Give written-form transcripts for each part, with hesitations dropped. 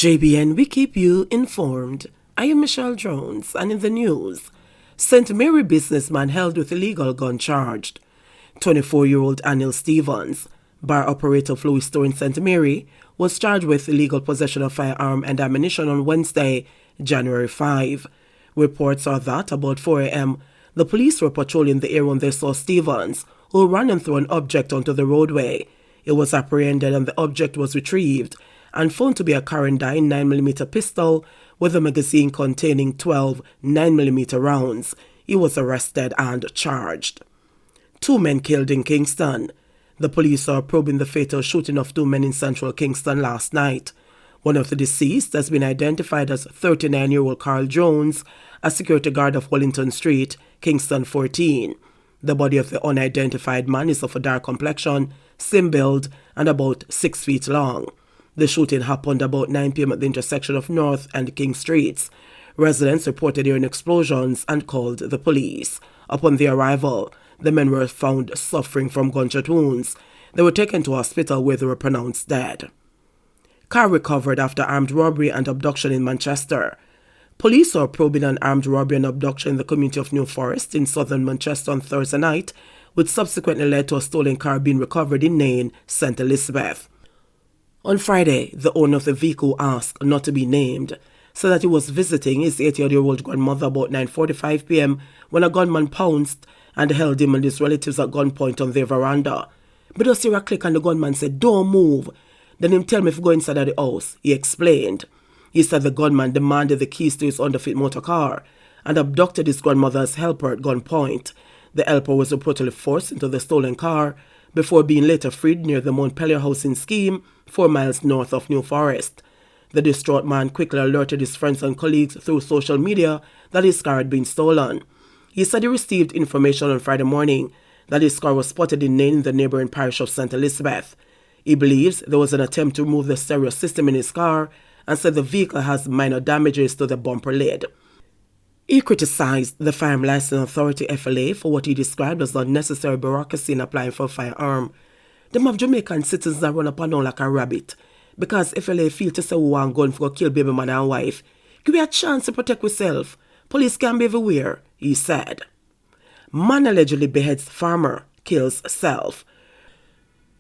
JBN, we keep you informed. I am Michelle Jones, and in the news, St. Mary businessman held with illegal gun charged. 24-year-old Anil Stevens, bar operator of Louis Store in St. Mary, was charged with illegal possession of firearm and ammunition on Wednesday, January 5. Reports are that about 4 a.m., the police were patrolling the area when they saw Stevens, who ran and threw an object onto the roadway. It was apprehended and the object was retrieved and found to be a Carandine 9mm pistol with a magazine containing 12 9mm rounds. He was arrested and charged. 2 men killed in Kingston. The police are probing the fatal shooting of 2 men in central Kingston last night. One of the deceased has been identified as 39-year-old Carl Jones, a security guard of Wellington Street, Kingston 14. The body of the unidentified man is of a dark complexion, slim build, and about 6 feet long. The shooting happened about 9 p.m. at the intersection of North and King Streets. Residents reported hearing explosions and called the police. Upon their arrival, the men were found suffering from gunshot wounds. They were taken to hospital where they were pronounced dead. Car recovered after armed robbery and abduction in Manchester. Police are probing an armed robbery and abduction in the community of New Forest in southern Manchester on Thursday night, which subsequently led to a stolen car being recovered in Nain, St. Elizabeth. On Friday, the owner of the vehicle asked not to be named, said that he was visiting his 80-year-old grandmother about 9:45 p.m. when a gunman pounced and held him and his relatives at gunpoint on their veranda. But just hear a click and the gunman said, "Don't move." Then him tell me if go inside of the house, he explained. He said the gunman demanded the keys to his underfit motor car and abducted his grandmother's helper at gunpoint. The helper was reportedly forced into the stolen car before being later freed near the Montpelier housing scheme, 4 miles north of New Forest. The distraught man quickly alerted his friends and colleagues through social media that his car had been stolen. He said he received information on Friday morning that his car was spotted in Nain in the neighboring parish of St. Elizabeth. He believes there was an attempt to remove the stereo system in his car and said the vehicle has minor damages to the bumper lid. He criticized the Firearm Licensing Authority FLA for what he described as unnecessary bureaucracy in applying for a firearm. Them have Jamaican citizens that run up and down like a rabbit because FLA feel to say we want gun for kill baby man and wife. Give me a chance to protect yourself. Police can be everywhere, he said. Man allegedly beheads farmer, kills self.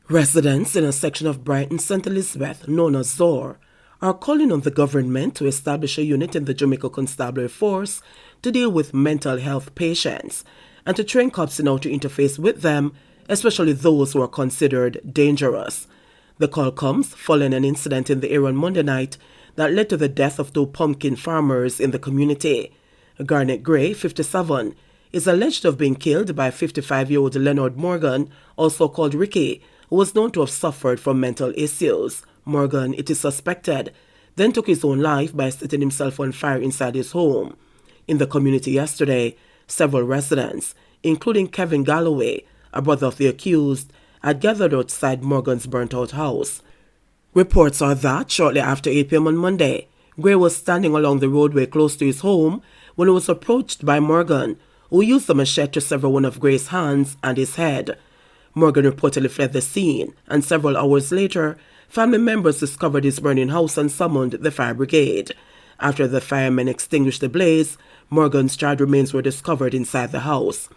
Residents in a section of Brighton, St. Elizabeth, known as Zor, are calling on the government to establish a unit in the Jamaica Constabulary Force to deal with mental health patients and to train cops in how to interface with them, especially those who are considered dangerous. The call comes following an incident in the area on Monday night that led to the death of 2 pumpkin farmers in the community. Garnet Gray, 57, is alleged to have been killed by 55-year-old Leonard Morgan, also called Ricky, who was known to have suffered from mental issues. Morgan, it is suspected, then took his own life by setting himself on fire inside his home. In the community yesterday, several residents, including Kevin Galloway, a brother of the accused, had gathered outside Morgan's burnt-out house. Reports are that shortly after 8 p.m. on Monday, Gray was standing along the roadway close to his home when he was approached by Morgan, who used a machete to sever one of Gray's hands and his head. Morgan reportedly fled the scene, and several hours later, family members discovered his burning house and summoned the fire brigade. After the firemen extinguished the blaze, Morgan's charred remains were discovered inside the house.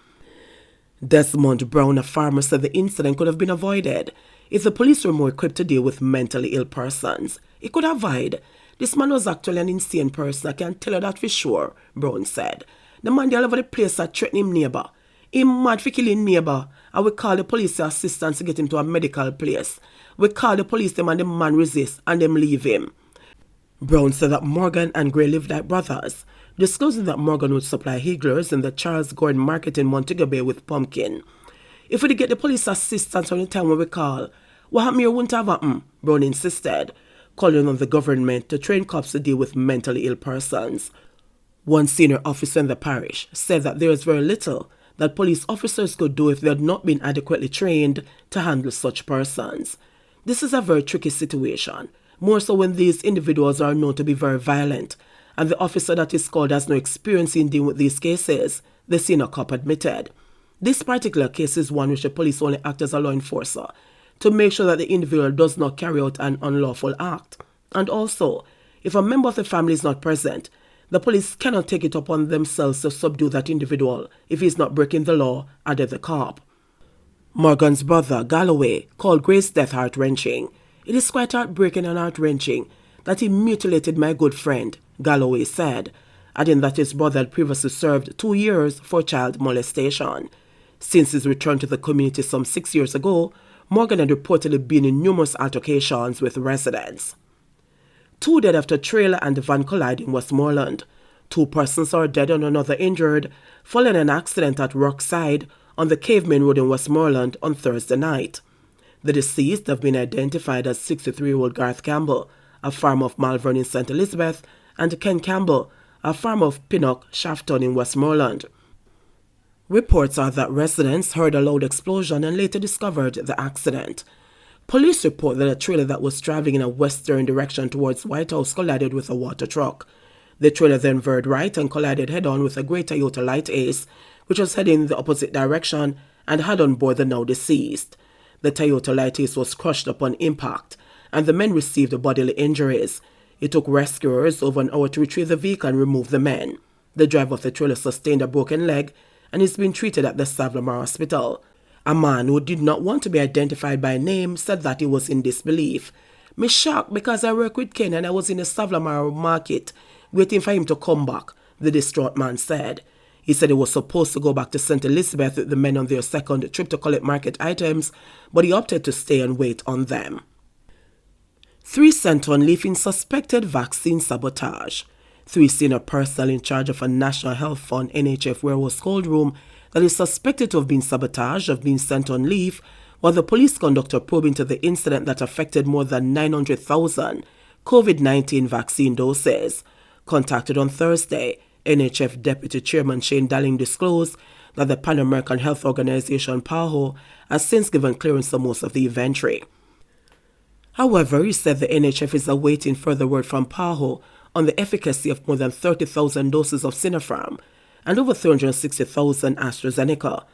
Desmond Brown, a farmer, said the incident could have been avoided if the police were more equipped to deal with mentally ill persons. It could avoid. This man was actually an insane person, I can tell you that for sure, Brown said. The man all over the place had threatened him neighbor. He mad for killing neighbor, and we call the police assistance to get him to a medical place. We call the police them and the man resist and them leave him. Brown said that Morgan and Gray lived like brothers, disclosing that Morgan would supply higglers in the Charles Gordon Market in Montego Bay with pumpkin. If we did get the police assistance on the time when we call, what happened here wouldn't have happened, Brown insisted, calling on the government to train cops to deal with mentally ill persons. One senior officer in the parish said that there is very little that police officers could do if they had not been adequately trained to handle such persons. This is a very tricky situation, more so when these individuals are known to be very violent, and the officer that is called has no experience in dealing with these cases, the senior cop admitted. This particular case is one which the police only act as a law enforcer to make sure that the individual does not carry out an unlawful act, and also If a member of the family is not present, the police cannot take it upon themselves to subdue that individual if he is not breaking the law, added the cop. Morgan's brother, Galloway, called Gray's death heart-wrenching. It is quite heartbreaking and heart-wrenching that he mutilated my good friend, Galloway said, adding that his brother had previously served 2 years for child molestation. Since his return to the community some 6 years ago, Morgan had reportedly been in numerous altercations with residents. 2 dead after trailer and van collide in Westmoreland. 2 persons are dead and another injured following an accident at Rockside on the Caveman Road in Westmoreland on Thursday night. The deceased have been identified as 63-year-old Garth Campbell, a farmer of Malvern in St. Elizabeth, and Ken Campbell, a farmer of Pinnock, Shafton in Westmoreland. Reports are that residents heard a loud explosion and later discovered the accident. Police report that a trailer that was traveling in a western direction towards White House collided with a water truck. The trailer then veered right and collided head-on with a grey Toyota Light Ace, which was heading in the opposite direction and had on board the now deceased. The Toyota Light Ace was crushed upon impact, and the men received bodily injuries. It took rescuers over an hour to retrieve the vehicle and remove the men. The driver of the trailer sustained a broken leg and is being treated at the Savlamar Hospital. A man who did not want to be identified by name said that he was in disbelief. "Me shocked because I work with Ken and I was in the Savlamar market waiting for him to come back," the distraught man said. He said he was supposed to go back to St. Elizabeth with the men on their second trip to collect market items, but he opted to stay and wait on them. 3 sent on leave in suspected vaccine sabotage. 3 senior personnel in charge of a National Health Fund NHF warehouse cold room that is suspected to have been sabotaged have been sent on leave while the police conduct a probe into the incident that affected more than 900,000 COVID-19 vaccine doses. Contacted on Thursday, NHF Deputy Chairman Shane Dalling disclosed that the Pan American Health Organization PAHO has since given clearance to most of the inventory. However, he said the NHF is awaiting further word from PAHO on the efficacy of more than 30,000 doses of Sinopharm and over 360,000 AstraZeneca.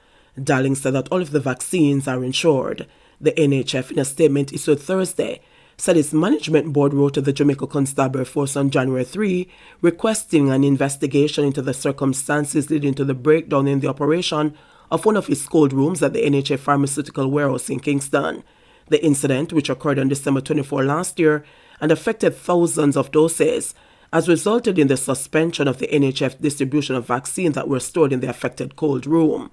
Dalling said that all of the vaccines are insured. The NHF, in a statement issued Thursday, said its management board wrote to the Jamaica Constabulary Force on January 3, requesting an investigation into the circumstances leading to the breakdown in the operation of one of its cold rooms at the NHF pharmaceutical warehouse in Kingston. The incident, which occurred on December 24 last year and affected thousands of doses, has resulted in the suspension of the NHF distribution of vaccines that were stored in the affected cold room.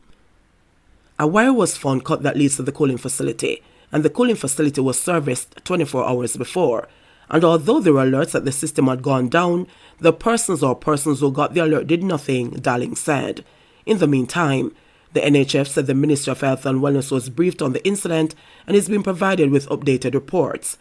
A wire was found cut that leads to the cooling facility, and the cooling facility was serviced 24 hours before. And although there were alerts that the system had gone down, the persons who got the alert did nothing, Dalling said. In the meantime, the NHF said the Ministry of Health and Wellness was briefed on the incident and is being provided with updated reports.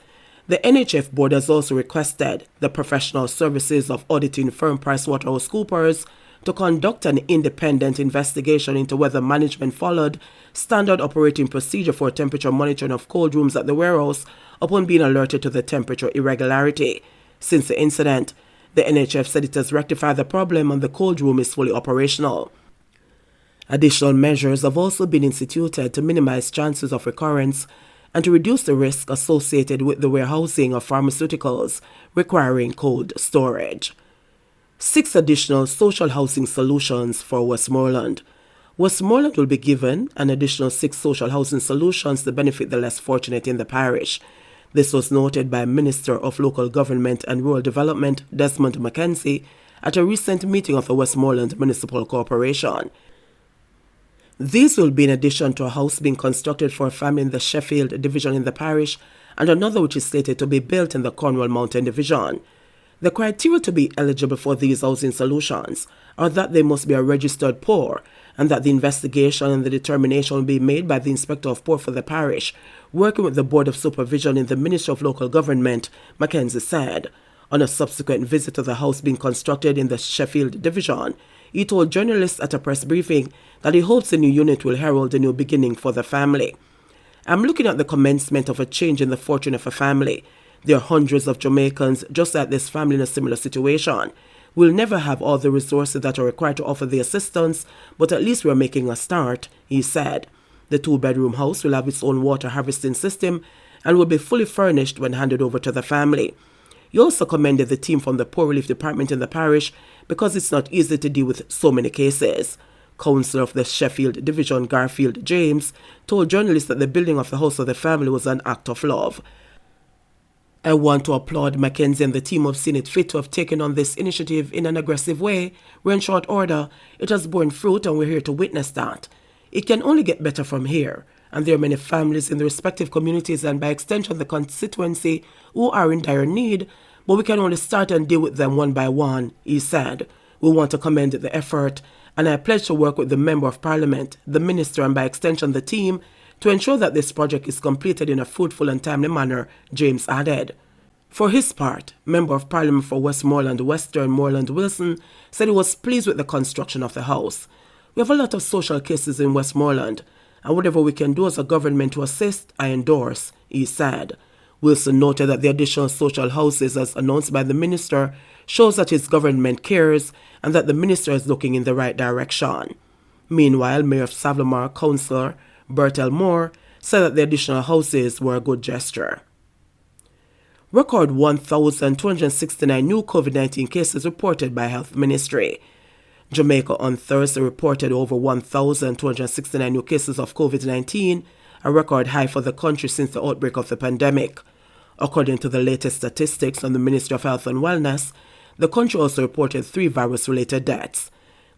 The NHF board has also requested the professional services of auditing firm PricewaterhouseCoopers to conduct an independent investigation into whether management followed standard operating procedure for temperature monitoring of cold rooms at the warehouse upon being alerted to the temperature irregularity. Since the incident, the NHF said it has rectified the problem and the cold room is fully operational. Additional measures have also been instituted to minimize chances of recurrence and to reduce the risk associated with the warehousing of pharmaceuticals requiring cold storage. 6 additional social housing solutions for Westmoreland. Westmoreland will be given an additional 6 social housing solutions to benefit the less fortunate in the parish. This was noted by Minister of Local Government and Rural Development Desmond Mackenzie at a recent meeting of the Westmoreland Municipal Corporation. These will be in addition to a house being constructed for a family in the Sheffield division in the parish and another which is slated to be built in the Cornwall Mountain division. The criteria to be eligible for these housing solutions are that they must be a registered poor and that the investigation and the determination will be made by the Inspector of Poor for the parish, working with the Board of Supervision in the Ministry of Local Government, Mackenzie said. On a subsequent visit to the house being constructed in the Sheffield division, he told journalists at a press briefing that he hopes the new unit will herald a new beginning for the family. "I'm looking at the commencement of a change in the fortune of a family. There are hundreds of Jamaicans just like this family in a similar situation. We'll never have all the resources that are required to offer the assistance, but at least we're making a start," he said. The 2-bedroom house will have its own water harvesting system and will be fully furnished when handed over to the family. He also commended the team from the Poor Relief Department in the parish because it's not easy to deal with so many cases. Councillor of the Sheffield Division Garfield James told journalists that the building of the House of the Family was an act of love. I want to applaud Mackenzie and the team of seeing it fit to have taken on this initiative in an aggressive way. We're in short order. It has borne fruit and we're here to witness that. It can only get better from here. And there are many families in the respective communities and by extension the constituency who are in dire need, but we can only start and deal with them one by one, he said. We want to commend the effort, and I pledge to work with the Member of Parliament, the Minister, and by extension the team to ensure that this project is completed in a fruitful and timely manner, James added. For his part, Member of Parliament for Westmoreland, Westmoreland Wilson said he was pleased with the construction of the house. We have a lot of social cases in Westmoreland, and whatever we can do as a government to assist, I endorse, he said. Wilson noted that the additional social houses as announced by the minister shows that his government cares and that the minister is looking in the right direction. Meanwhile, Mayor of Savlamar, Councillor Bertel Moore, said that the additional houses were a good gesture. Record 1,269 new COVID-19 cases reported by Health Ministry. Jamaica on Thursday reported over 1,269 new cases of COVID-19, a record high for the country since the outbreak of the pandemic. According to the latest statistics from the Ministry of Health and Wellness, the country also reported 3 virus-related deaths.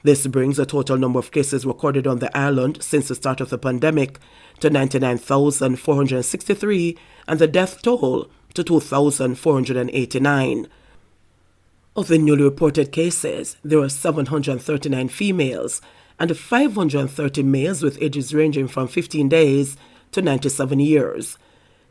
This brings the total number of cases recorded on the island since the start of the pandemic to 99,463 and the death toll to 2,489. Of the newly reported cases, there were 739 females and 530 males with ages ranging from 15 days to 97 years.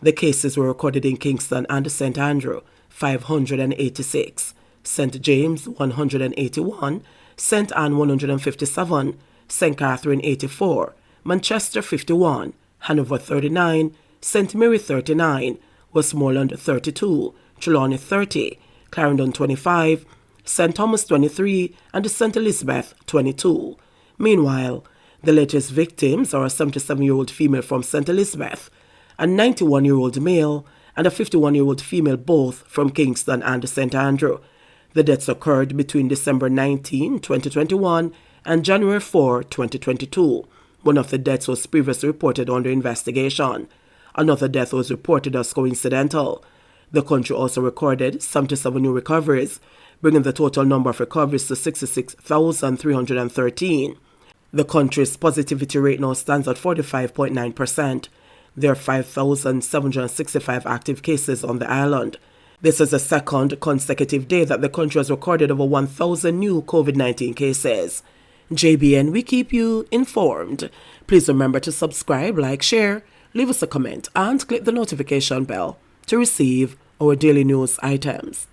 The cases were recorded in Kingston and St. Andrew, 586, St. James, 181, St. Anne, 157, St. Catherine, 84, Manchester, 51, Hanover, 39, St. Mary, 39, Westmoreland, 32, Trelawney, 30, Clarendon, 25, St. Thomas, 23, and St. Elizabeth, 22. Meanwhile, the latest victims are a 77-year-old female from St. Elizabeth, a 91-year-old male, and a 51-year-old female, both from Kingston and St. Andrew. The deaths occurred between December 19, 2021 and January 4, 2022. One of the deaths was previously reported under investigation. Another death was reported as coincidental. The country also recorded 77 new recoveries, bringing the total number of recoveries to 66,313. The country's positivity rate now stands at 45.9%. There are 5,765 active cases on the island. This is the second consecutive day that the country has recorded over 1,000 new COVID-19 cases. JBN, we keep you informed. Please remember to subscribe, like, share, leave us a comment, and click the notification bell to receive our daily news items.